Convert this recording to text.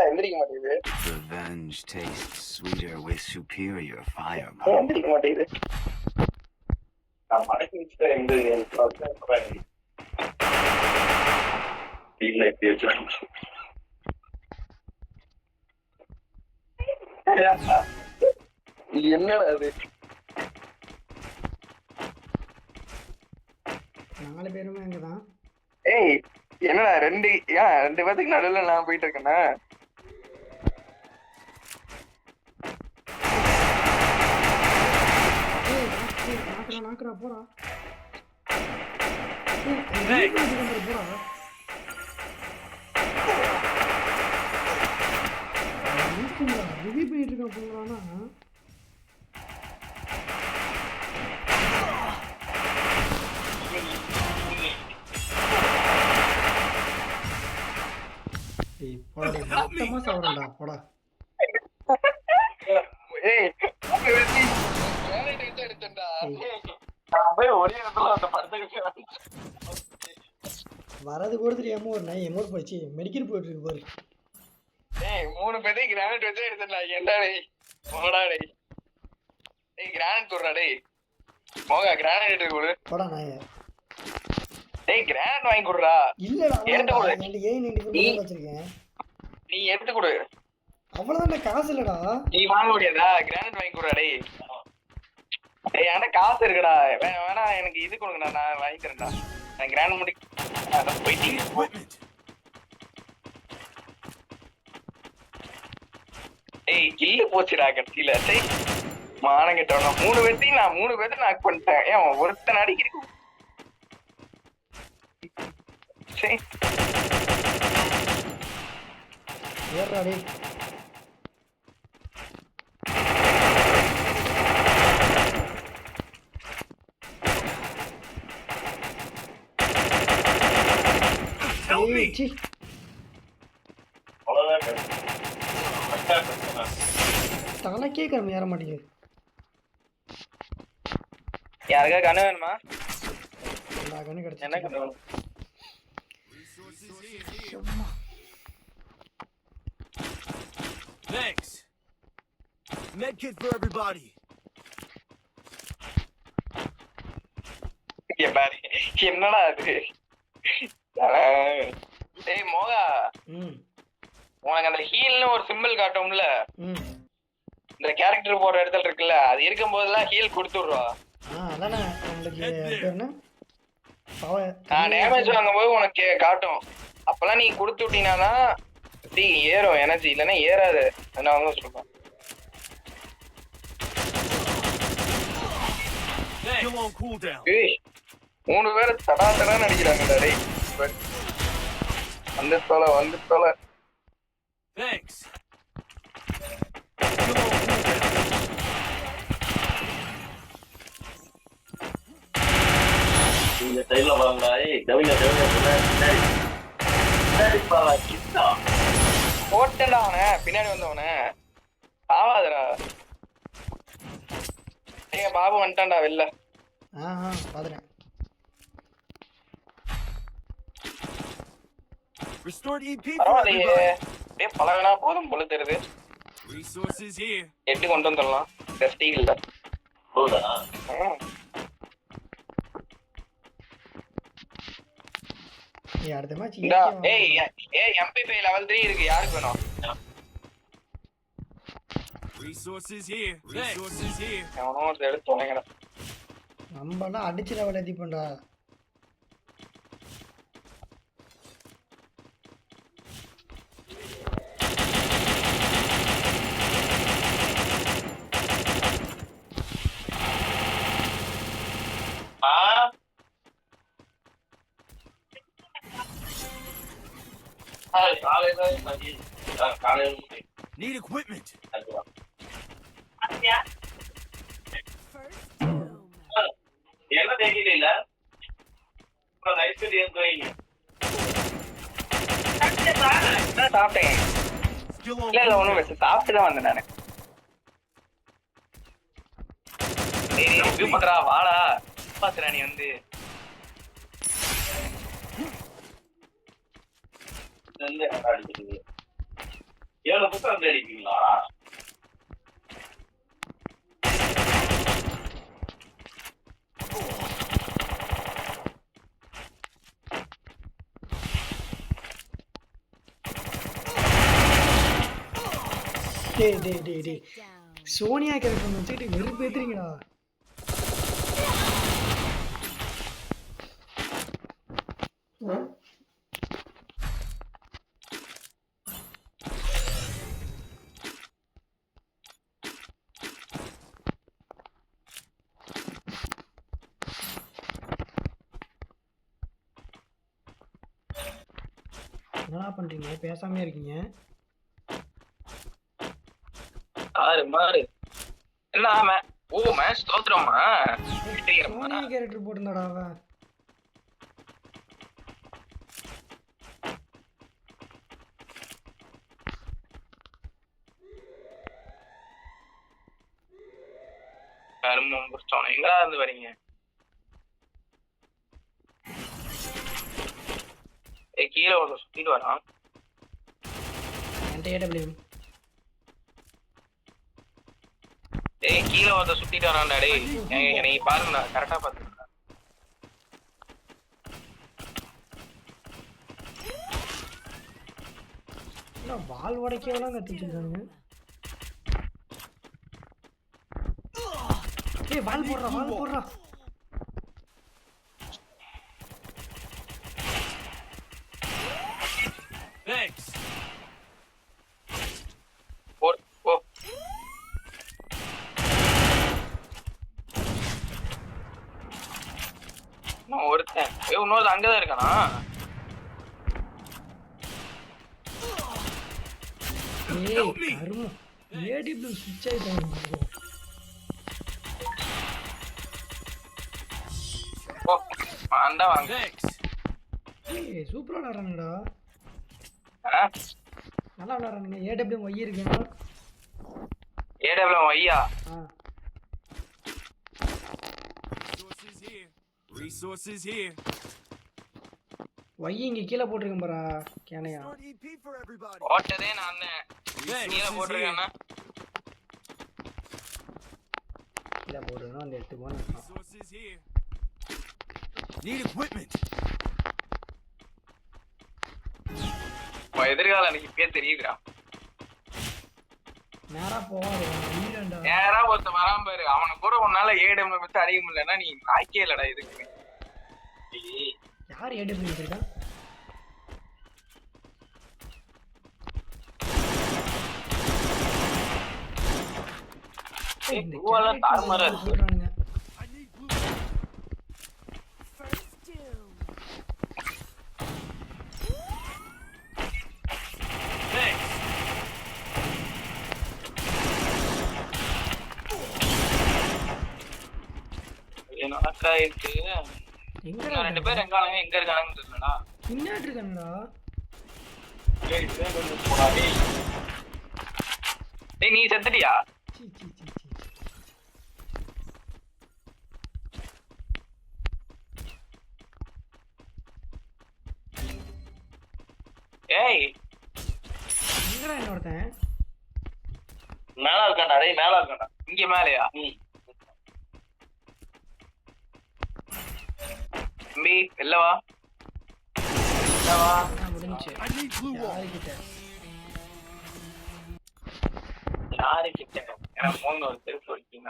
எந்திரிக்க மாட்டேங்குது. Revenge tastes sweeter with superior firepower. எந்திரிக்க மாட்டேங்குது. நான் மடக்கி வச்சுட்டேன். என்னடா அது? 4 பேருமே அங்கதான். ஏய் என்னடா 2 பேத்துக்கு நடுவுல நான் போயிட்டு இருக்கேன்னா? நாக்குறா போறா. ரிவ்யூ பண்ணிட்டு இருக்கான் போறானா? மொத்தமா சாவறடா போடா. ஏய் வரது கூட தெரியாம ஒரு நாய் எமோட் போச்சு. மெடிக்கல் போயிட்டு இருக்கு பாரு. ஏய் 3 பேருக்கு கிரானைட் வச்சு எடுத்துடா. என்னடா டேய் போடா டேய். ஏய் கிரானைட் குடுறா டேய். மோகா கிரானைட் எடுத்து கொடு. போடா நாயே. டேய் கிரானைட் வாங்கி குடுறா. இல்லடா எடுத்து கொடு. என்கிட்ட A94 வச்சிருக்கேன். நீ எடுத்து கொடு. அவ்வளவுதான் காசு இல்லடா. நீ வாங்க முடியாதா? கிரானைட் வாங்கி குடுறா டேய். டேய் அண்ணா காசு இருக்குடா. வேணா எனக்கு இது கொடுங்கடா, நான் வாங்கி தரேன்டா. நான் கிரானைட் முடி போயிட்டீங்க. ஏய் கில்லு போச்சுடா கடைசியில. சரி மானம் கெட்டவனா. 3 பேர்த்தையும் நான் 3 பேர்த்த நாக் பண்ணிட்டேன். ஏன் ஒருத்தன் அடிக்கிறீங்க? சரி ஏறா டேய். தனக்கே கம்மி ஏற மாட்டேங்குது. யாருக்கா கண்ணு வேணுமா? எல்லா கண்ணு கிடைச்சு. என்ன கண்ணு வேணும்? Thanks. Medkit for everybody. என்னடா அது? ஏய் மோகா, உனக்கு அந்த ஹீல்னு ஒரு சிம்பிள் காட்டும்ல, இந்த கேரக்டர் போற இடத்துல இருக்குல்ல, அது இருக்கும் போதெல்லாம் ஹீல் கொடுத்துடுறா. டேமேஜ் வாங்கும்போது உனக்கு காட்டும். அப்பெல்லாம் நீ கொடுத்து விட்டீங்கன்னா ஏறும் எனர்ஜி, இல்லைன்னா ஏறாது. என்ன வாங்க சொல்லுப்பேன். 3 பேரை தடா தடான்னு அடிக்கிறாங்கடா டேய். வந்து தொலை. இந்த டைம்ல வாங்கடா. ஏய் டவுன்ல போட்டேன்டா அவனை, பின்னாடி வந்தவனை. ஆவாதடா. ஏங்க பாபு வந்துட்டான்டா வெளில. பாத்துறேன். பழகனா போதும் போல தெரியுது. எட்டு கொண்டு வந்துடலாம். இல்ல MP5 level 3 இருக்கு. யாருக்கு வேணும்? நம்ம அடிச்சு லெவல் ஏத்தி பண்றா. Need equipment. என்ன தெரியல இல்ல. சாப்பிட்டேன். இல்ல ஒண்ணும் சாப்பிட்டுதான் வந்தேன் நானு. பண்றா வாடா பாத்துறா நீ வந்து. 7 புத்தகம் தேடிப்பீங்களா? டேய் சோனியா கேரக்டர் வச்சுக்கிட்டு வெறுப்பு ஏத்துறீங்கடா. என்னடா பண்றீங்க? பேசாமே இருக்கீங்க. மாறு என்ன மேட்ச் தோத்துறோமா? சோனியா கேரக்டர் போட்டிருந்தாடா அவன். எங்கடா இருந்து வரீங்க? கீழே ஒரு சுத்திட்டு வரான். கீழே ஒருத்த சுத்திட்டு வரான்டா. டேய் என்னை பாருங்கடா, கரெக்டா பாத்துக்கடா. வால் உடைக்கலாம் கத்திட்டு இருக்கானுங்க. ஏய் வால் போடுறா. Thanks. ஓ நான் ஒருத்தன் இன்னொரு அங்கதான் இருக்கானா? சூப்பரா விளையாடுறானுங்கடா. நல்லா விளையாடுறானுங்க. ஏடபிள்யூ ஒய் இருக்குன்னா ஏடபிள்யூ ஒய்யா? Resources here. ஒய் இங்க கீழே போட்டுருக்கேன் பாரா கேனையா. ஓட்டதே நான் கீழே போட்டுருக்கேன்னா கீழே போடுறேன்னா அந்த எடுத்து போன. Resources here. Need equipment. எதிர்காலம் எனக்கு இப்பயே தெரியுதுடா. நேரா போவாரு. நேரா ஒருத்த வராம பாரு. அவனை கூட உன்னால ஏடபிள்யூ வச்சு அடிக்க முடியலன்னா நீ ஆக்கே இல்லடா. இதுக்கு யார் ஏடபிள்யூ இருக்கா? தாறுமாறா இருக்கு. நடக்காயிருக்கு. ரெண்டு பேர் எங்க இருக்கானுங்கன்னு தெரியலடா. பின்னாடி இருக்கானுடா. டேய் நீ செத்துட்டியா? ஏய் எங்கடா இன்னொருத்தன்? மேல இருக்கான்டா. டேய் மேல இருக்கான்டா. இங்க மேலயா? தம்பி இல்லவா முடிஞ்சு. யாருக்கிட்ட எனக்கு மூணு ஒரு திருப்பி வைக்கீங்க.